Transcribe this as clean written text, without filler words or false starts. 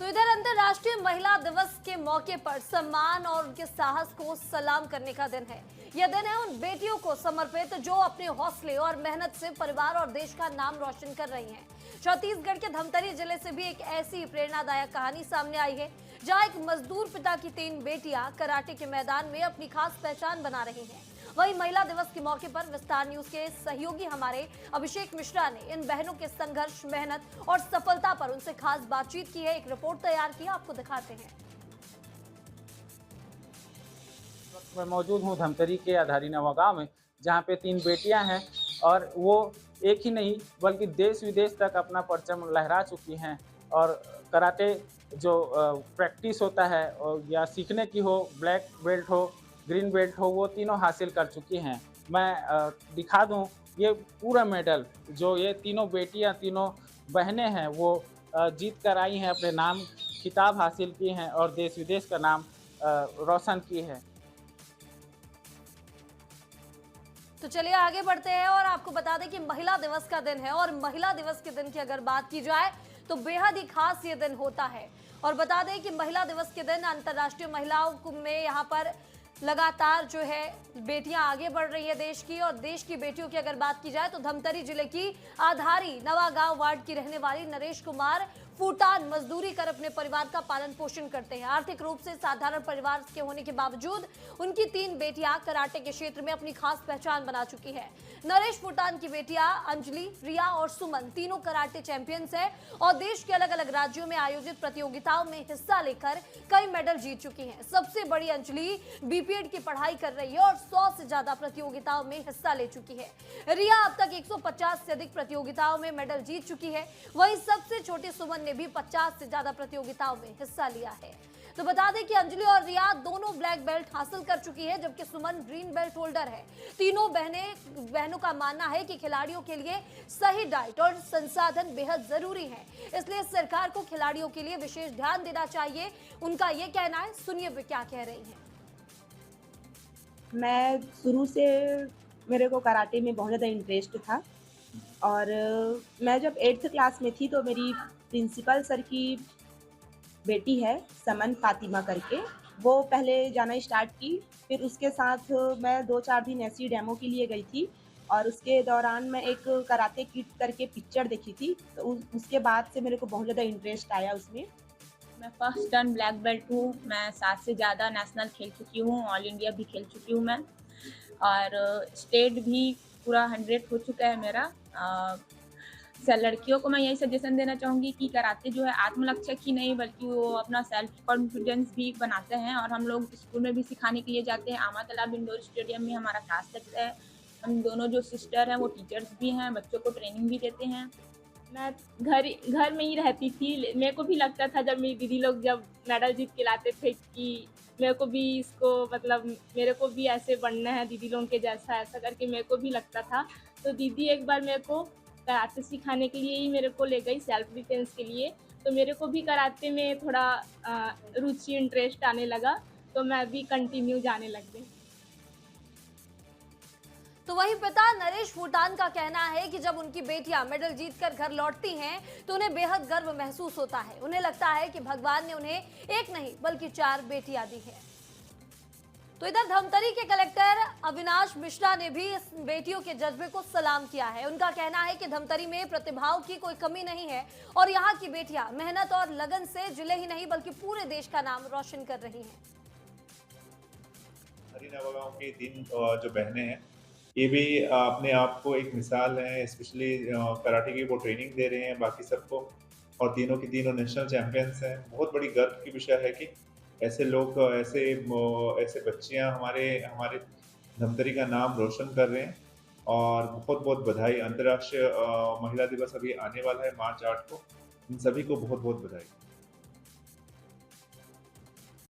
तो इधर अंतर्राष्ट्रीय महिला दिवस के मौके पर सम्मान और उनके साहस को सलाम करने का दिन है। यह दिन है उन बेटियों को समर्पित जो अपने हौसले और मेहनत से परिवार और देश का नाम रोशन कर रही हैं। छत्तीसगढ़ के धमतरी जिले से भी एक ऐसी प्रेरणादायक कहानी सामने आई है, जहां एक मजदूर पिता की 3 बेटियां कराटे के मैदान में अपनी खास पहचान बना रही हैं। वहीं महिला दिवस के मौके पर विस्तार न्यूज के सहयोगी हमारे अभिषेक मिश्रा ने इन बहनों के संघर्ष, मेहनत और सफलता पर उनसे खास बातचीत की है। एक रिपोर्ट तैयार की, आपको दिखाते हैं। मैं मौजूद हूँ धमतरी के आधारी नवा गांव में, जहाँ पे 3 बेटियां हैं और वो एक ही नहीं बल्कि देश विदेश तक अपना परचम लहरा चुकी हैं। और कराटे जो प्रैक्टिस होता है या सीखने की हो, ब्लैक बेल्ट हो, ग्रीन बेल्ट हो, वो तीनों हासिल कर चुकी हैं। मैं दिखा दूं, ये पूरा मेडल जो ये तीनों बेटियां, तीनों बहनें हैं, वो जीत कर आई हैं, अपने नाम खिताब हासिल की हैं और देश विदेश का नाम रोशन की है। तो चलिए आगे बढ़ते हैं और आपको बता दें कि महिला दिवस का दिन है और महिला दिवस के दिन की अगर बात की जाए तो बेहद ही खास ये दिन होता है। और बता दें कि महिला दिवस के दिन अंतर्राष्ट्रीय महिलाओं में यहाँ पर लगातार जो है बेटियां आगे बढ़ रही है देश की। और देश की बेटियों की अगर बात की जाए तो धमतरी जिले की आधारी नवागांव वार्ड की रहने वाली नरेश कुमार फूटान मजदूरी कर अपने परिवार का पालन पोषण करते हैं। आर्थिक रूप से साधारण परिवार के होने के बावजूद उनकी 3 बेटियां कराटे के क्षेत्र में अपनी खास पहचान बना चुकी है। नरेश फूटान की बेटियां अंजलि, रिया और सुमन तीनों कराटे चैंपियंस हैं और देश के अलग अलग राज्यों में आयोजित प्रतियोगिताओं में हिस्सा लेकर कई मेडल जीत चुकी हैं। सबसे बड़ी अंजलि बीपीएड की पढ़ाई कर रही है और 100 से ज्यादा प्रतियोगिताओं में हिस्सा ले चुकी है। रिया अब तक 150 से अधिक प्रतियोगिताओं में मेडल जीत चुकी है। वहीं सबसे छोटी सुमन ने भी 50 से ज्यादा प्रतियोगिताओं में हिस्सा लिया है। तो बता दें कि अंजलि और रिया दोनों ब्लैक बेल्ट हासिल कर चुकी है, जबकि सुमन ग्रीन बेल्ट होल्डर है। तीनों बहनों का मानना है कि खिलाड़ियों के लिए सही डाइट और संसाधन बेहद जरूरी है, इसलिए सरकार को खिलाड़ियों के लिए विशेष ध्यान देना चाहिए। उनका यह कहना है, सुनिए वे क्या कह रही हैं। मैं शुरू से मेरे को कराटे में बहुत ज़्यादा इंटरेस्ट था और मैं जब 8th क्लास में थी तो मेरी प्रिंसिपल सर की बेटी है समन फातिमा करके, वो पहले जाना स्टार्ट की। फिर उसके साथ मैं 2-4 दिन ऐसी डेमो के लिए गई थी और उसके दौरान मैं एक कराटे किड करके पिक्चर देखी थी, तो उसके बाद से मेरे को बहुत ज़्यादा इंटरेस्ट आया उसमें। मैं फर्स्ट टर्न ब्लैक बेल्ट हूँ। मैं 7 से ज़्यादा नेशनल खेल चुकी हूँ, ऑल इंडिया भी खेल चुकी हूँ मैं, और स्टेट भी पूरा 100 हो चुका है मेरा। लड़कियों को मैं यही सजेशन देना चाहूँगी कि कराटे जो है आत्मरक्षा ही नहीं बल्कि वो अपना सेल्फ कॉन्फिडेंस भी बनाते हैं। और हम लोग स्कूल में भी सिखाने के लिए जाते हैं। आमा तालाब इंडोर स्टेडियम में हमारा क्लास लगता है। हम दोनों जो सिस्टर हैं वो टीचर्स भी हैं, बच्चों को ट्रेनिंग भी देते हैं। मैं घर में ही रहती थी। मेरे को भी लगता था जब मेरी दीदी लोग जब मेडल जीत के लाते थे कि मेरे को भी मेरे को भी ऐसे बनना है दीदी लोगों के जैसा, ऐसा करके मेरे को भी लगता था। तो दीदी एक बार मेरे को कराटे सिखाने के लिए ही मेरे को ले गई, सेल्फ डिफेंस के लिए। तो मेरे को भी कराटे में थोड़ा रुचि, इंटरेस्ट आने लगा, तो मैं भी कंटिन्यू जाने लग गई। तो वहीं पिता नरेश फूटान का कहना है कि जब उनकी बेटियां मेडल जीतकर घर लौटती हैं तो उन्हें बेहद गर्व महसूस होता है। उन्हें लगता है कि भगवान ने उन्हें एक नहीं बल्कि 4 बेटियां दी हैं। तो इधर धमतरी के कलेक्टर अविनाश मिश्रा ने भी इस बेटियों के जज्बे को सलाम किया है। उनका कहना है कि धमतरी में प्रतिभाओं की कोई कमी नहीं है और यहाँ की बेटियां मेहनत और लगन से जिले ही नहीं बल्कि पूरे देश का नाम रोशन कर रही हैं। नवागांव की 3 जो बहनें हैं, ये भी अपने आप को एक मिसाल है। स्पेशली कराटे की वो ट्रेनिंग दे रहे हैं बाकी सबको, और तीनों की तीनों नेशनल चैंपियंस हैं। बहुत बड़ी गर्व की विषय है कि ऐसे लोग, ऐसे बच्चियां हमारे धमतरी का नाम रोशन कर रहे हैं। और बहुत बहुत बधाई। अंतर्राष्ट्रीय महिला दिवस अभी आने वाला है मार्च 8 को। इन सभी को बहुत बहुत बधाई।